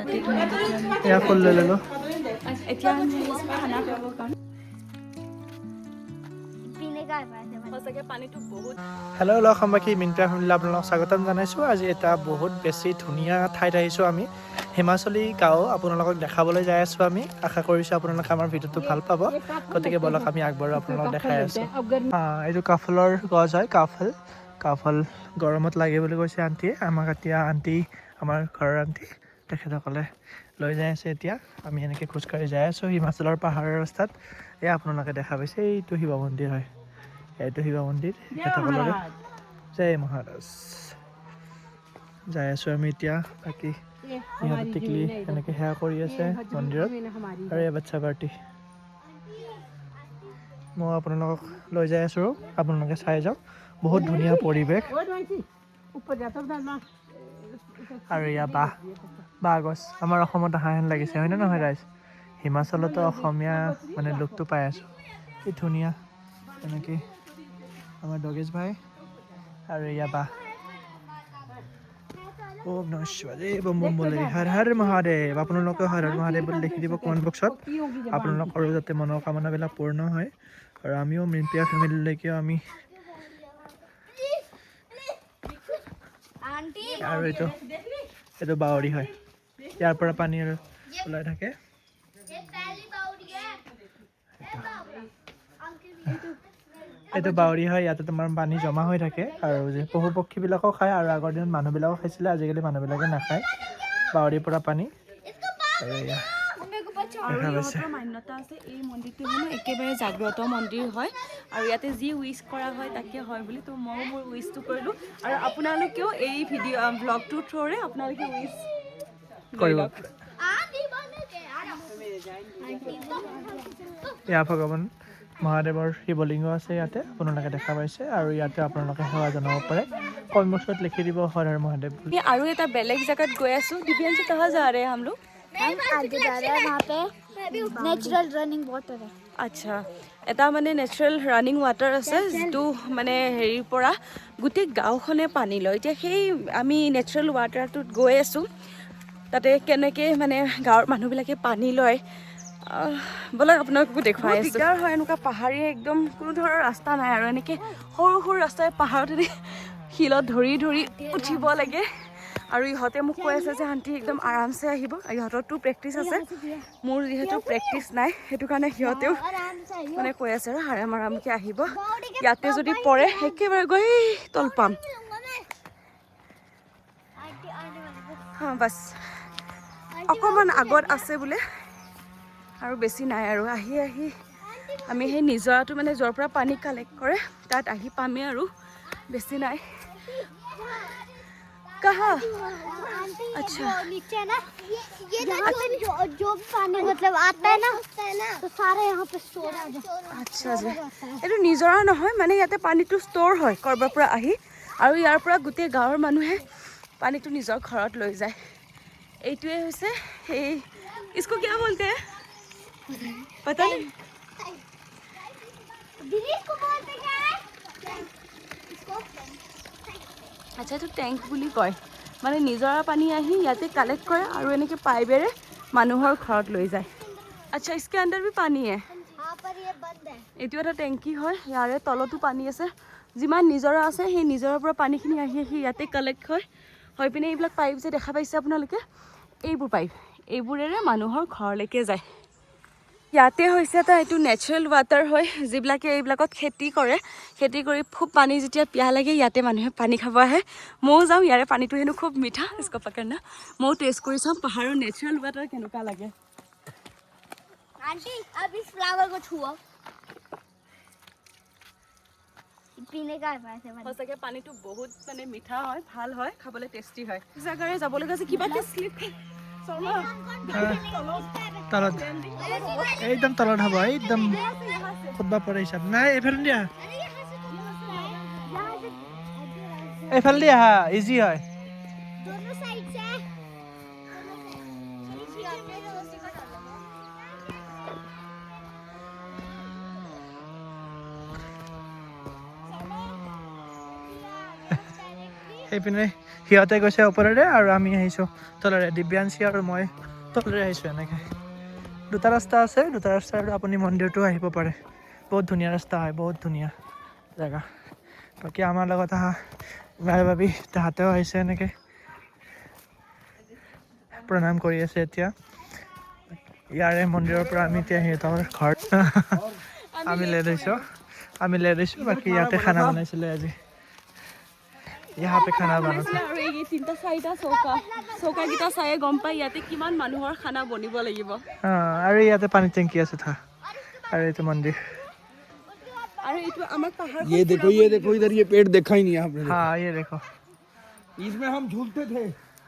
ইয়াতে ধুনীয়াকৈ এয়া ফুল লৈ ল'লো। এতিয়া আমি খানা খাবৰ কাৰণে সঁচাকৈ পানীটো বহুত। হেল্ল' লগ সম্বাকী মিণ্টুৱে ফেমিলিলৈ আপোনালোকক স্বাগতম জনাইছোঁ। আজি এটা বহুত বেছি ধুনীয়া ঠাইত আহিছোঁ আমি, হিমাচলী গাঁও আপোনালোকক দেখাবলৈ যাই আছোঁ আমি। আশা কৰিছোঁ আপোনালোকে আমাৰ ভিডিঅ'টো ভাল পাব, গতিকে বলক আমি আগবাঢ়ো, আপোনালোকক দেখাই আছোঁ। এইটো কাফলৰ গছ হয়, কাফল গৰমত লাগে বুলি কৈছে আণ্টিয়ে আমাক। এতিয়া আণ্টি, আমাৰ ঘৰৰ আণ্টি, তেখেতসকলে লৈ যাই আছে। এতিয়া আমি এনেকৈ খোজকাঢ়ি যাই আছোঁ হিমাচলৰ পাহাৰৰ ৰাস্তাত। এয়া আপোনালোকে দেখা পাইছে, এইটো শিৱ মন্দিৰ হয়, এইটো শিৱ মন্দিৰ তেখেতসকলৰে। জয় মহাৰাজ। যাই আছোঁ আমি এতিয়া। বাকী ইহঁতে টিকলি এনেকৈ সেৱা কৰি আছে মন্দিৰত, আৰু এই বাচ্ছা পাৰ্টি। মই আপোনালোকক লৈ যাই আছোঁ, আপোনালোকে চাই যাওক। বহুত ধুনীয়া পৰিৱেশ। আৰু এয়া বাঁহ গছ আমাৰ অসমত অহা হেন লাগিছে, হয়নে নহয় ৰাইজ? হিমাচলতো অসমীয়া মানে লুকটো পাই আছোঁ। কি ধুনীয়া এনেকৈ আমাৰ দগেশ ভাই। আৰু এয়া বাঁহ। ওম নমঃ শিৱায়, বম বম বলে, হৰ হৰ মহাদেৱ। আপোনালোকেও হৰ হৰ মহাদেৱ বুলি লিখি দিব কমেণ্ট বক্সত। আপোনালোকৰো যাতে মনোকামনাবিলাক পূৰ্ণ হয়, আৰু আমিও মিণ্টুৱে ফেমিলিলৈকেও আমি। আৰু এইটো বাৱৰী হয়, ইয়াৰ পৰা পানী আৰু ওলাই থাকে। এইটো বাৱৰী হয়, ইয়াতে তোমাৰ পানী জমা হৈ থাকে, আৰু যে পশু পক্ষীবিলাকেও খায়, আৰু আগৰ দিনত মানুহবিলাকেও খাইছিলে, আজিকালি মানুহবিলাকে নাখায় বাৱৰীৰ পৰা পানী। আৰু এয়া আৰু ইহঁতৰ মান্যতা আছে, এই মন্দিৰটো হেনো একেবাৰে জাগ্ৰত মন্দিৰ হয়, আৰু ইয়াতে যি উইচ কৰা হয় তাকে হয় বুলি। তো ময়ো মোৰ উইচটো কৰিলোঁ, আৰু আপোনালোকেও এই ব্লগটোৰ থ্ৰুৰে আপোনালোকে উইচ কৰিব। এয়া ভগৱান মহাদেৱৰ শিৱলিংগ আছে ইয়াতে, আপোনালোকে দেখা পাইছে। আৰু ইয়াতে আপোনালোকে সেৱা জনাব পাৰে, কমেণ্ট বক্সত লিখি দিব হৰ হৰ মহাদেৱ বুলি। আৰু এটা বেলেগ জেগাত গৈ আছোঁ। দিব্যাংশু কहाँ जा रहे हैं हम लोग? हम आगे जा रहे हैं, वहाँ पे नेचुरल रनिंग वाटर है। আচ্ছা, এটা মানে নেচাৰেল ৰানিং ৱাটাৰ আছে, যিটো মানে হেৰিৰ পৰা গোটেই গাঁওখনে পানী লয়। এতিয়া সেই আমি নেচাৰেল ৱাটাৰটোত গৈ আছোঁ, তাতে কেনেকৈ মানে গাঁৱৰ মানুহবিলাকে পানী লয়, ব'লক আপোনালোককো দেখুৱাই আছোঁ। দিগদাৰ হয়, এনেকুৱা পাহাৰীয়া একদম কোনো ধৰণৰ ৰাস্তা নাই, আৰু এনেকৈ সৰু সৰু ৰাস্তাই পাহাৰত শিলত ধৰি ধৰি উঠিব লাগে। আৰু ইহঁতে মোক কৈ আছে যে আণ্টি একদম আৰামছে আহিব, ইহঁতৰতো প্ৰেক্টিচ আছে, মোৰ যিহেতু প্ৰেক্টিচ নাই, সেইটো কাৰণে সিহঁতেও মানে কৈ আছে আৰু আৰাম আৰামকৈ আহিব। ইয়াতে যদি পৰে একেবাৰে গৈ তল পাম। বাছ অকণমান আগত আছে বোলে, আৰু বেছি নাই। আৰু আহি আহি আমি সেই নিজৰাটো মানে য'ৰ পৰা পানী কালেক্ট কৰে তাত আহি পামেই, আৰু বেছি নাই। कहाँ? अच्छा, नीचे ना ये यहाँ पे जो भी पानी मतलब आता है ना तो सारा यहाँ पे स्टोर आ जाता है। আচ্ছা যে এইটো নিজৰা নহয়, মানে ইয়াতে পানীটো ষ্ট'ৰ হয় ক'ৰবাৰ পৰা আহি, আৰু ইয়াৰ পৰা গোটেই গাঁৱৰ মানুহে পানীটো নিজৰ ঘৰত লৈ যায়। এইটোৱে হৈছে সেই इसको क्या बोलते हैं पता नहीं। दीदी इसको बोलते क्या है? আচ্ছা, এইটো টেংক বুলি কয়। মানে নিজৰা পানী আহি ইয়াতে কালেক্ট কৰে, আৰু এনেকৈ পাইপেৰে মানুহৰ ঘৰত লৈ যায়। আচ্ছা, इसके अंदर भी पानी है। हाँ पर ये बंद है। এইটো এটা টেংকি হয়, ইয়াৰে তলতো পানী আছে। যিমান নিজৰা আছে সেই নিজৰাৰ পৰা পানীখিনি আহি আহি ইয়াতে কালেক্ট হয়, হৈ পিনে এইবিলাক পাইপ যে দেখা পাইছে আপোনালোকে, এইবোৰ পাইপ, এইবোৰেৰে মানুহৰ ঘৰলৈকে যায়। ইয়াতে হৈছে এটা এইটো নেচাৰেল ৱাটাৰ হয়, যিবিলাকে এইবিলাকত খেতি কৰে, খেতি কৰি খুব পানী যেতিয়া পিয়াহ লাগে ইয়াতে মানুহে পানী খাব আহে। ময়ো যাওঁ, ইয়াৰে পানীটো হেনো খুব মিঠা, इसको पकड़ना। ময়ো টেষ্ট কৰি চাম পাহাৰৰ নেচাৰেল ৱাটাৰ কেনেকুৱা লাগে। आंटी अब इस फ्लावर को छुओ, पीने का है वैसे वाला। সঁচাকৈ পানীটো বহুত মানে মিঠা হয়, ভাল হয়, খাবলৈ টেষ্টি হয়। জেগাৰে যাব লগা আছে, কিবাকে শ্লিপ তলত একদম তলত হ'ব, একদম ক'তবা পৰে হিচাপ নাই। এইফালে দিয়া, এইফালে দিয়া, হা ইজি হয়। दोनों साइड से সেইপিনে সিহঁতে গৈছে ওপৰেৰে আৰু আমি আহিছোঁ তলেৰে দিব্যাংশী আৰু মই তলেৰে আহিছোঁ এনেকৈ দুটা ৰাস্তা আছে দুটা ৰাস্তাৰ আপুনি মন্দিৰটো আহিব পাৰে বহুত ধুনীয়া ৰাস্তা হয় বহুত ধুনীয়া জেগা বাকী আমাৰ লগত অহা ভাই ভাবি তাহাঁতেও আহিছে এনেকৈ প্ৰণাম কৰি আছে এতিয়া ইয়াৰে মন্দিৰৰ পৰা আমি এতিয়া সিহঁতৰ ঘৰত আমি লেট হৈছোঁ বাকী ইয়াতে খানা বনাইছিলে আজি यहाँ पे खाना बनाते আৰু এই তিনিটা চাৰিটা চৌকাকেইটা চায়ে গম পাই ইয়াতে কিমান মানুহৰ খানা বনিব লাগিব আৰু ইয়াতে পানী টেংকি আছে থা আৰু এইটো মন্দিৰ আৰু এইটো আমাৰ পাহাৰ ये देखो इधर ये पेड़ देखा ही नहीं आपने हाँ ये देखो इसमें हम झूलते थे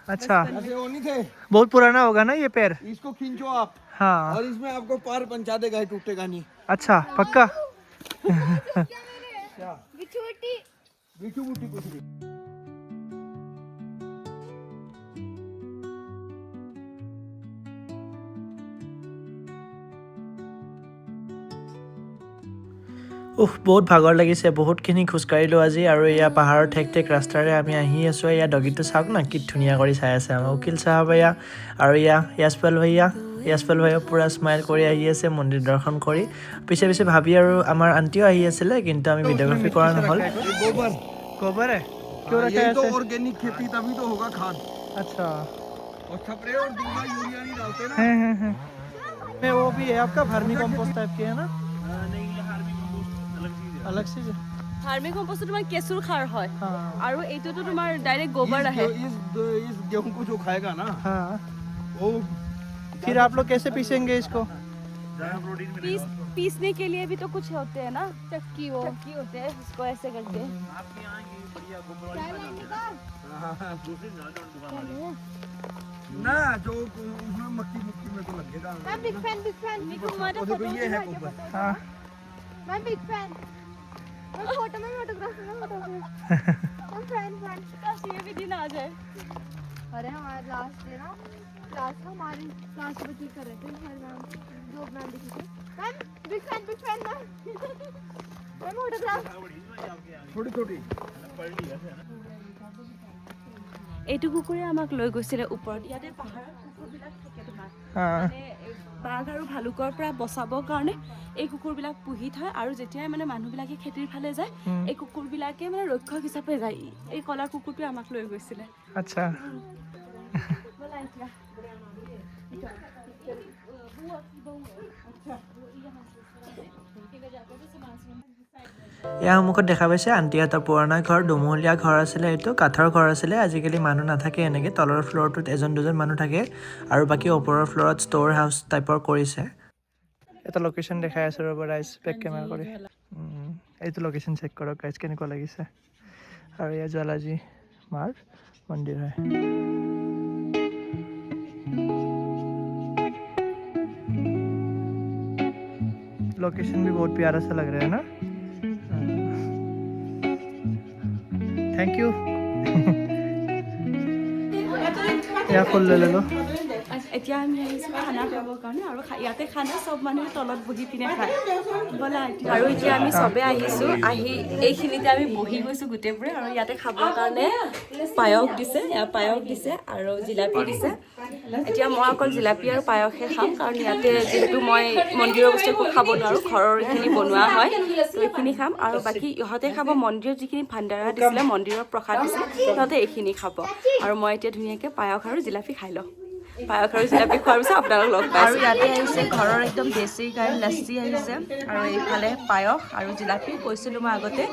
अच्छा ऐसे वो नहीं थे बहुत पुराना होगा ना ये पेड़ इसको खींचो आप हाँ और इसमें आपको पार पहुंचा देगा ये टूटेगा नहीं अच्छा पक्का बिछोटी बिच्छू बुट्टी कुछ नहीं বহুত ভাগৰ লাগিছে বহুতখিনি খোজকাঢ়িলোঁ আজি আৰু এয়া পাহাৰৰ ঠেক ঠেক ৰাস্তাৰে আমি আহি আছোঁ এয়া ডগীটো চাওক না কি ধুনীয়া কৰি চাই আছে আমাৰ উকিল চাহাব এয়া আৰু এয়া য়াছপাল ভাইয়া পূৰা স্মাইল কৰি আহি আছে মন্দিৰ দৰ্শন কৰি পিছে পিছে ভাবি আৰু আমাৰ আণ্টিও আহি আছিলে কিন্তু আমি ভিডিঅ'গ্ৰাফি কৰা নহ'ল गोबर গোবৰ क्यों रखा ये है तो ऐसे ऑर्गेनिक खेती तभी तो होगा खाद अच्छा और स्प्रे और दूसरा यूरिया नहीं डालते ना हैं मैं वो भी है आपका वर्मी कंपोस्ट टाइप के है ना नहीं ये हार्मी कंपोस्ट अलग चीज है ভাৰ্মি কম্পোষ্টটো তোমাৰ কেঁচুৰ সাৰ হয় हाँ আৰু এইটোতো তোমাৰ ডাইৰেক্ট গোবৰ আহে इस गेहूं को जो खाएगा ना हाँ वो फिर आप लोग कैसे पीसेंगे इसको पीसने के लिए भी तो कुछ होते हैं ना चक्की होते हैं इसको ऐसे करके ना जो उसमें मक्की में तो लगेगा मैं बिग फैन वो देखो ये है गोबर हाँ मैं बिग फैन मैं फोटो में फोटोग्राफर हम फ्रेंड काश ये भी दिन आ जाए अरे हमारे लास्ट डे ना क्लास का हमारी क्लास में ठीक कर रहे थे हर मैम जो मैम दिखी थी ma'am big fan ma'am photograph छोटी छोटी এইটো কুকুৰে আমাক লৈ গৈছিলে ওপৰত ইয়াতে পাহাৰৰ কুকুৰবিলাক থাকে তোমাৰ हाँ মানে বাঘ আৰু ভালুকৰ পৰা বচাবৰ কাৰণে এই কুকুৰবিলাক পুহি থয় আৰু যেতিয়াই মানে মানুহবিলাকে খেতিৰ ফালে যায় এই কুকুৰবিলাকে মানে ৰক্ষক হিচাপে যায় এই কলা কুকুৰটোৱে আমাক লৈ গৈছিলে अच्छा ব'লা এতিয়া ইয়াৰ সন্মুখত দেখা পাইছে আণ্টিহঁতৰ পুৰণা ঘৰ দুমহলীয়া ঘৰ আছিলে এইটো কাঠৰ ঘৰ আছিলে আজিকালি মানুহ নাথাকে এনেকৈ তলৰ ফ্ল'ৰটোত এজন দুজন মানুহ থাকে আৰু বাকী ওপৰৰ ফ্ল'ৰত ষ্ট'ৰ হাউচ টাইপৰ কৰিছে এটা লোকেশ্যন দেখাই আছোঁ ৰ'ব ৰাইজ বেক কেমেৰা কৰি এইটো লোকেশ্যন চেক কৰক ৰাইজ কেনেকুৱা লাগিছে আৰু এয়া জ্বালাজী মাৰ মন্দিৰ হয় लोकेशन भी बहुत प्यारा सा लग रहा है ना थैंक यू या फुल ले लो এতিয়া আমি আহিছোঁ খানা খাবৰ কাৰণে আৰু ইয়াতে খানা চব মানুহে তলত বহি পিনে খায় ব'লা এতিয়া আৰু এতিয়া আমি চবে আহিছোঁ আহি এইখিনিতে আমি বহি গৈছোঁ গোটেইবোৰে আৰু ইয়াতে খাবৰ কাৰণে পায়স দিছে আৰু জিলাপি দিছে এতিয়া মই অকল জিলাপি আৰু পায়সহে খাম কাৰণ ইয়াতে যিহেতু মই মন্দিৰৰ বস্তু একো খাব নোৱাৰোঁ ঘৰৰ এইখিনি বনোৱা হয় তো এইখিনি খাম আৰু বাকী ইহঁতে খাব মন্দিৰত যিখিনি ভাণ্ডাৰা দিছিলে মন্দিৰৰ প্ৰসাদ দিছিলে সিহঁতে এইখিনি খাব আৰু মই এতিয়া ধুনীয়াকৈ পায়স আৰু জিলাপি খাই লওঁ পায়স আৰু জিলাপি খোৱাৰ পিছত আপোনালোক লগ পাই আৰু ইয়াতে আহিছে ঘৰৰ একদম দেশী গাই লচ্চি আহিছে আৰু এইফালে পায়স আৰু জিলাপি কৈছিলোঁ মই আগতে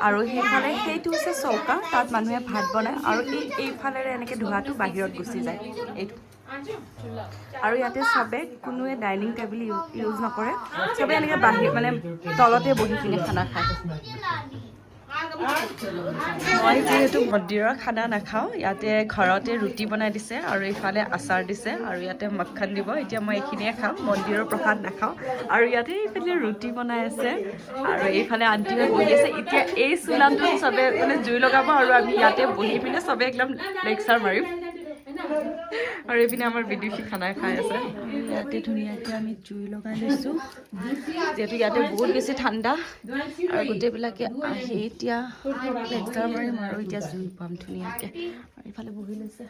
আৰু সেইফালে সেইটো হৈছে চৌকা তাত মানুহে ভাত বনায় আৰু এইফালেৰে এনেকৈ ধোঁৱাটো বাহিৰত গুচি যায় এইটো আৰু ইয়াতে চবে কোনোৱে ডাইনিং টেবুল ইউজ নকৰে চবে এনেকৈ বাহিৰ মানে তলতে বহি কিনে খানা খায় মই যিহেতু মন্দিৰৰ খানা নাখাওঁ ইয়াতে ঘৰতে ৰুটি বনাই দিছে আৰু এইফালে আচাৰ দিছে আৰু ইয়াতে মক্খন দিব এতিয়া মই এইখিনিয়ে খাম মন্দিৰৰ প্ৰসাদ নাখাওঁ আৰু ইয়াতে এইফালে ৰুটি বনাই আছে আৰু এইফালে আণ্টিহঁত বহি আছে এতিয়া এই চোলাটোত চবে মানে জুই লগাব আৰু আমি ইয়াতে বহি পিনে চবে একদম লেকচাৰ মাৰিম আৰু এইপিনে আমাৰ বিদুষী খানা খাই আছে ইয়াতে ধুনীয়াকৈ আমি জুই লগাই লৈছোঁ যিহেতু ইয়াতে বহুত বেছি ঠাণ্ডা আৰু গোটেইবিলাকে আহি এতিয়া লেকচাৰ মাৰিম আৰু এতিয়া জুই পাম ধুনীয়াকৈ আৰু ইফালে বহি লৈছে